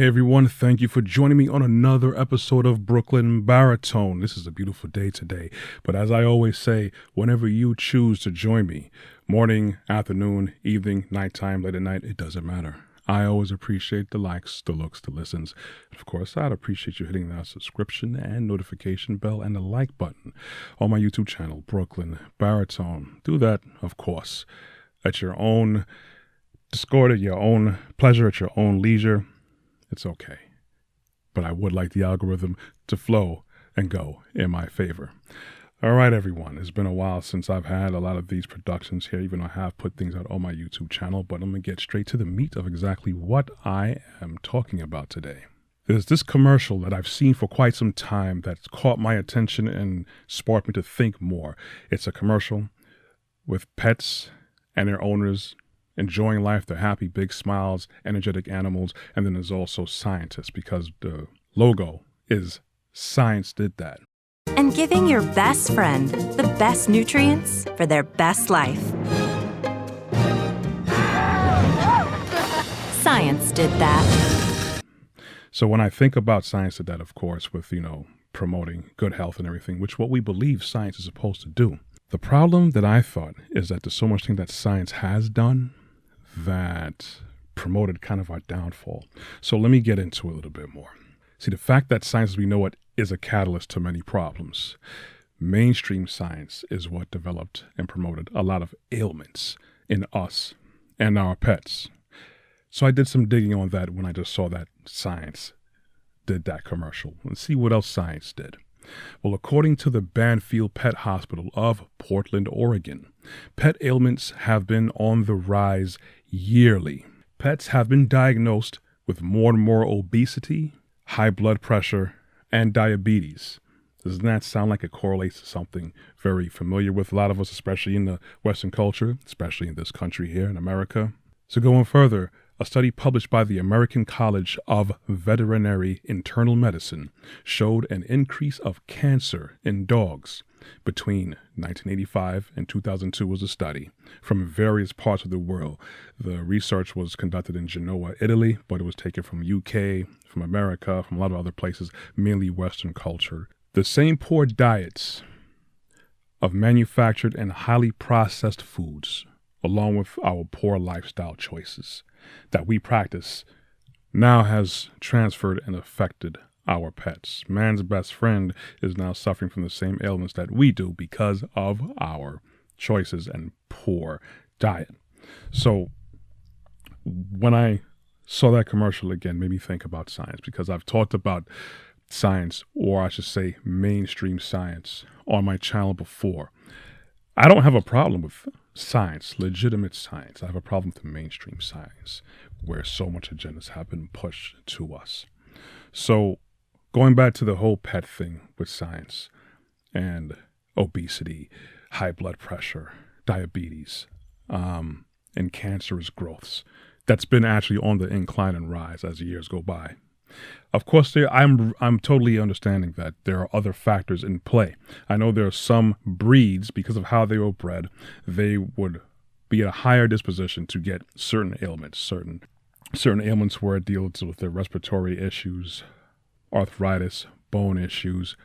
Hey everyone, thank you for joining me on another episode of Brooklyn Baritone. This is a beautiful day today, but as I always say, whenever you choose to join me, morning, afternoon, evening, nighttime, late at night, it doesn't matter. I always appreciate the likes, the looks, the listens. And of course, I'd appreciate you hitting that subscription and notification bell and the like button on my YouTube channel, Brooklyn Baritone. Do that, of course, at your own discord, at your own pleasure, at your own leisure. It's okay. But I would like the algorithm to flow and go in my favor. All right, everyone. It's been a while since I've had a lot of these productions here, even though I have put things out on my YouTube channel. But I'm going to get straight to the meat of exactly what I am talking about today. There's this commercial that I've seen for quite some time that's caught my attention and sparked me to think more. It's a commercial with pets and their owners enjoying life. They're happy, big smiles, energetic animals. And then there's also scientists, because the logo is Science Did That. And giving your best friend the best nutrients for their best life. Science did that. So when I think about Science Did That, of course, with, promoting good health and everything, which what we believe science is supposed to do. The problem that I thought is that there's so much thing that science has done that promoted kind of our downfall. So let me get into it a little bit more. See, the fact that science as we know it is a catalyst to many problems. Mainstream science is what developed and promoted a lot of ailments in us and our pets. So I did some digging on that when I just saw that Science Did That commercial. Let's see what else science did. Well, according to the Banfield Pet Hospital of Portland, Oregon, pet ailments have been on the rise yearly. Pets have been diagnosed with more and more obesity, high blood pressure, and diabetes. Doesn't that sound like it correlates to something very familiar with a lot of us, especially in the Western culture, especially in this country here in America? So going further, a study published by the American College of Veterinary Internal Medicine showed an increase of cancer in dogs. Between 1985 and 2002 was a study from various parts of the world. The research was conducted in Genoa, Italy, but it was taken from UK, from America, from a lot of other places, mainly Western culture. The same poor diets of manufactured and highly processed foods, along with our poor lifestyle choices that we practice, now has transferred and affected our pets. Man's best friend is now suffering from the same ailments that we do because of our choices and poor diet. So when I saw that commercial again, made me think about science, because I've talked about science, or I should say mainstream science, on my channel before. I don't have a problem with science, legitimate science. I have a problem with the mainstream science, where so much agendas have been pushed to us. So going back to the whole pet thing with science and obesity, high blood pressure, diabetes, and cancerous growths, that's been actually on the incline and rise as the years go by. Of course, I'm totally understanding that there are other factors in play. I know there are some breeds, because of how they were bred, they would be at a higher disposition to get certain ailments, certain ailments where it deals with their respiratory issues, arthritis, bone issues,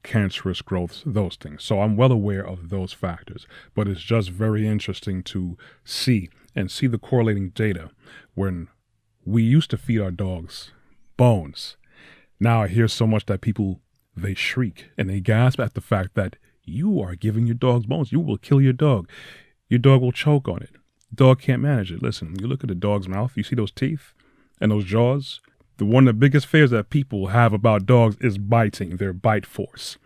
cancerous growths, those things. So I'm well aware of those factors, but it's just very interesting to see the correlating data when we used to feed our dogs bones. Now I hear so much that people, they shriek and they gasp at the fact that you are giving your dogs bones. You will kill your dog. Your dog will choke on it. The dog can't manage it. Listen, you look at the dog's mouth, you see those teeth and those jaws. One of the biggest fears that people have about dogs is biting, their bite force.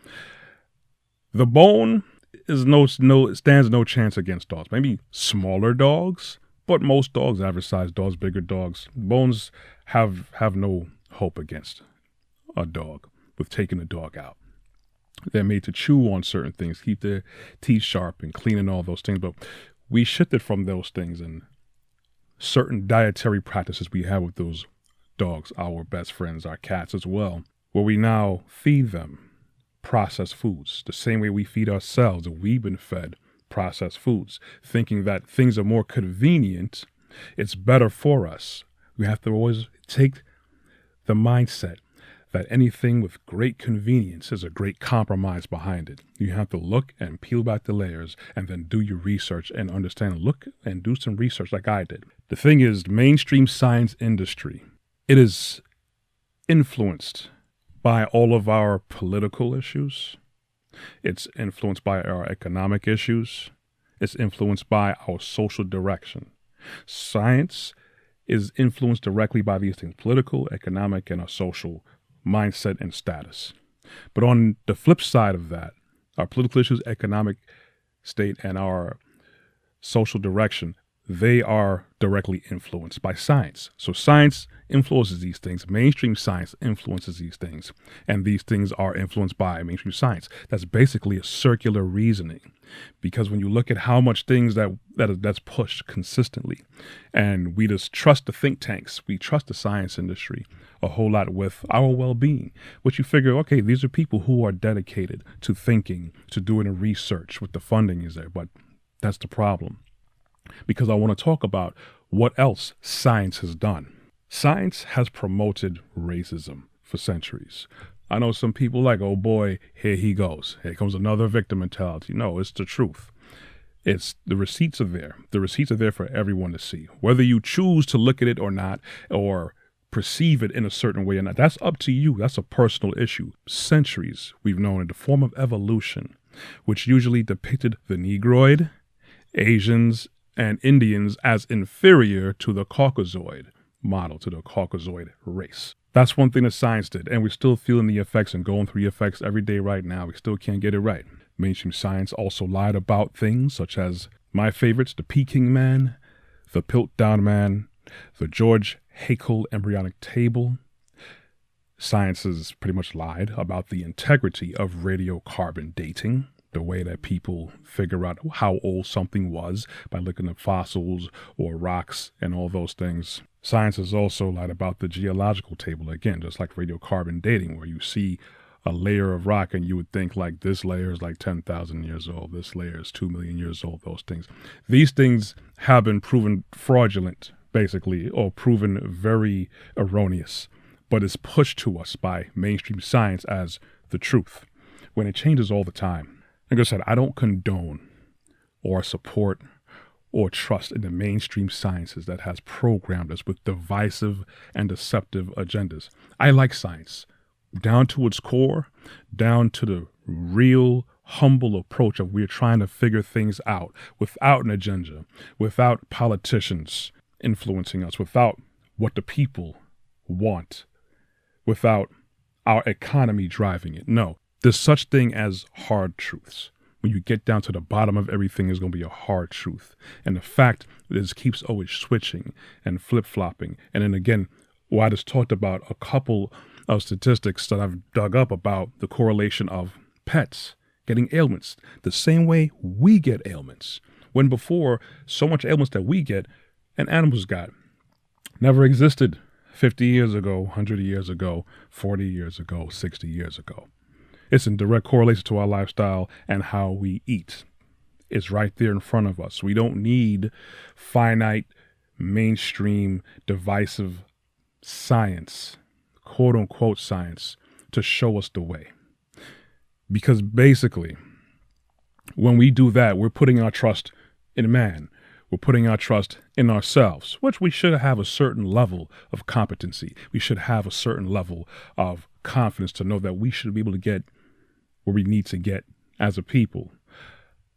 The bone is stands no chance against dogs. Maybe smaller dogs, but most dogs, average sized dogs, bigger dogs, bones have no hope against a dog with taking a dog out. They're made to chew on certain things, keep their teeth sharp and clean and all those things. But we shifted from those things and certain dietary practices we have with those dogs, our best friends, our cats as well, where we now feed them processed foods the same way we feed ourselves. We've been fed processed foods, thinking that things are more convenient, it's better for us. We have to always take the mindset that anything with great convenience is a great compromise behind it. You have to look and peel back the layers and then do your research and understand, look and do some research like I did. The thing is, the mainstream science industry, it is influenced by all of our political issues. It's influenced by our economic issues. It's influenced by our social direction. Science is influenced directly by these things: political, economic, and our social mindset and status. But on the flip side of that, our political issues, economic state, and our social direction, they are directly influenced by science. So science influences these things. Mainstream science influences these things. And these things are influenced by mainstream science. That's basically a circular reasoning. Because when you look at how much things that's pushed consistently, and we just trust the think tanks, we trust the science industry a whole lot with our well-being, which you figure, okay, these are people who are dedicated to thinking, to doing research, with the funding is there. But that's the problem. Because I want to talk about what else science has done. Science has promoted racism for centuries. I know some people like, oh boy, here he goes. Here comes another victim mentality. No, it's the truth. It's the receipts are there. The receipts are there for everyone to see. Whether you choose to look at it or not, or perceive it in a certain way or not, that's up to you. That's a personal issue. Centuries we've known in the form of evolution, which usually depicted the Negroid, Asians, and Indians as inferior to the Caucasoid model, to the Caucasoid race. That's one thing that science did, and we're still feeling the effects and going through the effects every day right now. We still can't get it right. Mainstream science also lied about things such as my favorites, the Peking man, the Piltdown man, the George Haeckel embryonic table. Science has pretty much lied about the integrity of radiocarbon dating, the way that people figure out how old something was by looking at fossils or rocks and all those things. Science has also lied about the geological table, again, just like radiocarbon dating, where you see a layer of rock and you would think like this layer is like 10,000 years old, this layer is 2 million years old, those things. These things have been proven fraudulent, basically, or proven very erroneous, but it's pushed to us by mainstream science as the truth, when it changes all the time. Like I said, I don't condone or support or trust in the mainstream sciences that has programmed us with divisive and deceptive agendas. I like science, down to its core, down to the real, humble approach of we're trying to figure things out without an agenda, without politicians influencing us, without what the people want, without our economy driving it. No, there's such thing as hard truths. When you get down to the bottom of everything, is going to be a hard truth. And the fact that it keeps always switching and flip-flopping. And then again, I just talked about a couple of statistics that I've dug up about the correlation of pets getting ailments the same way we get ailments. When before, so much ailments that we get and animals got never existed 50 years ago, 100 years ago, 40 years ago, 60 years ago. It's in direct correlation to our lifestyle and how we eat. It's right there in front of us. We don't need finite, mainstream, divisive science, quote unquote science, to show us the way. Because basically, when we do that, we're putting our trust in man. We're putting our trust in ourselves, which we should have a certain level of competency. We should have a certain level of confidence to know that we should be able to get where we need to get as a people.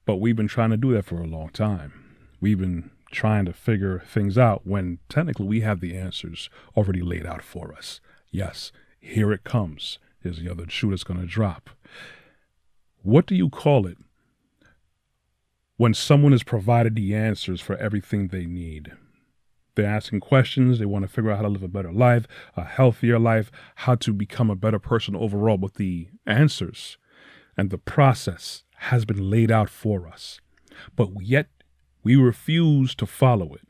But we've been trying to do that for a long time. We've been trying to figure things out when technically we have the answers already laid out for us. Yes, here it comes. Here's the other shoe that's going to drop. What do you call it when someone has provided the answers for everything they need? They're asking questions. They want to figure out how to live a better life, a healthier life, how to become a better person overall. But the answers and the process has been laid out for us. But yet we refuse to follow it.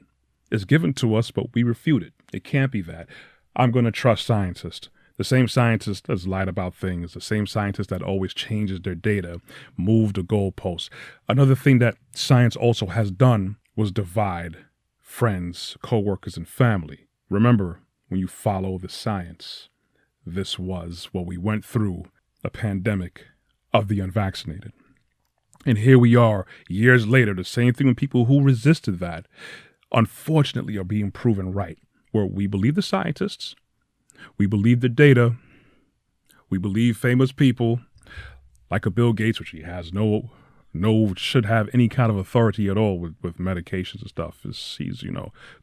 It's given to us, but we refute it. It can't be that. I'm going to trust scientists. The same scientist that's lied about things, the same scientist that always changes their data, moved the goalposts. Another thing that science also has done was divide friends, co-workers, and family. Remember, when you follow the science. This was what we went through, a pandemic of the unvaccinated. And here we are, years later, the same thing with people who resisted that, unfortunately, are being proven right. Where we believe the scientists, we believe the data, we believe famous people like a Bill Gates, which he has should have any kind of authority at all with medications and stuff. He's,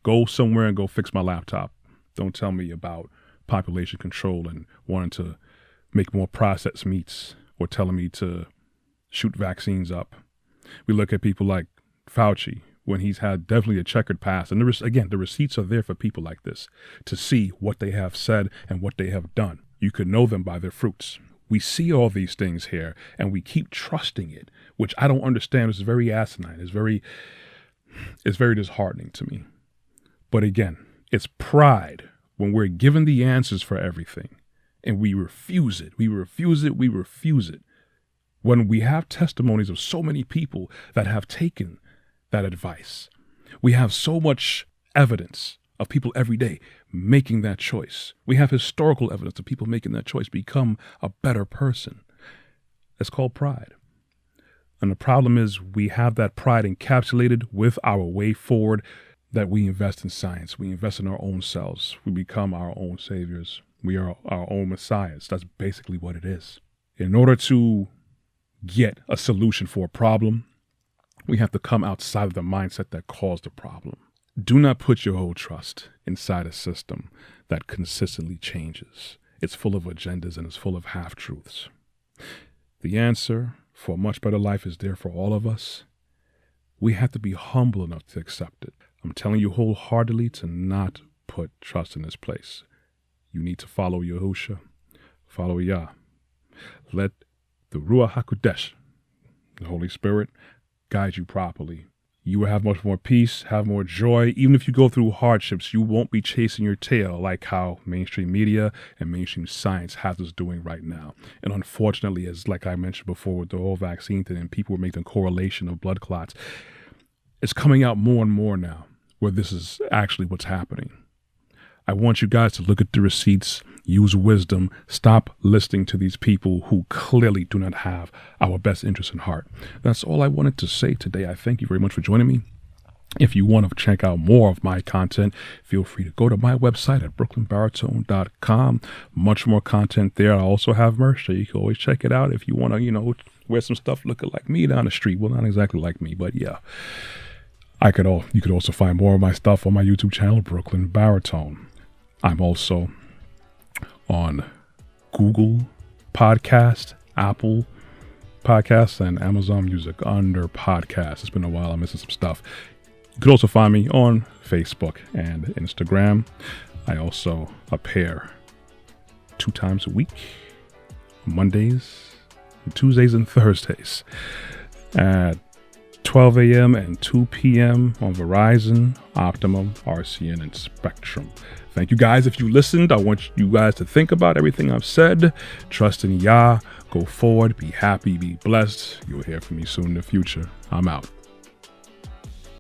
go somewhere and go fix my laptop. Don't tell me about population control and wanting to make more processed meats or telling me to shoot vaccines up. We look at people like Fauci when he's had definitely a checkered past. And the receipts are there for people like this to see what they have said and what they have done. You could know them by their fruits. We see all these things here and we keep trusting it, which I don't understand. It's very asinine. It's very disheartening to me. But again, it's pride when we're given the answers for everything and we refuse it. We refuse it. When we have testimonies of so many people that have taken that advice, we have so much evidence of people every day making that choice. We have historical evidence of people making that choice, become a better person. It's called pride. And the problem is we have that pride encapsulated with our way forward, that we invest in science. We invest in our own selves. We become our own saviors. We are our own messiahs. That's basically what it is. In order to get a solution for a problem, we have to come outside of the mindset that caused the problem. Do not put your whole trust inside a system that consistently changes. It's full of agendas and it's full of half-truths. The answer for a much better life is there for all of us. We have to be humble enough to accept it. I'm telling you wholeheartedly to not put trust in this place. You need to follow Yahusha, follow Yah. Let the Ruach HaKodesh, the Holy Spirit, guide you properly. You will have much more peace, have more joy. Even if you go through hardships, you won't be chasing your tail like how mainstream media and mainstream science has us doing right now. And unfortunately, as like I mentioned before with the whole vaccine thing, and people were making a correlation of blood clots, it's coming out more and more now where this is actually what's happening. I want you guys to look at the receipts, use wisdom, stop listening to these people who clearly do not have our best interest in heart. That's all I wanted to say today. I thank you very much for joining me. If you want to check out more of my content, feel free to go to my website at brooklynbaritone.com. Much more content there. I also have merch, so you can always check it out if you want to, wear some stuff looking like me down the street. Well, not exactly like me, but yeah. You could also find more of my stuff on my YouTube channel, Brooklyn Baritone. I'm also on Google Podcast, Apple Podcasts, and Amazon Music under Podcasts. It's been a while. I'm missing some stuff. You could also find me on Facebook and Instagram. I also appear 2 times a week, Mondays, Tuesdays, and Thursdays at 12 a.m. and 2 p.m. on Verizon, Optimum, RCN, and Spectrum. Thank you guys. If you listened, I want you guys to think about everything I've said. Trust in Yah. Go forward. Be happy. Be blessed. You'll hear from me soon in the future. I'm out.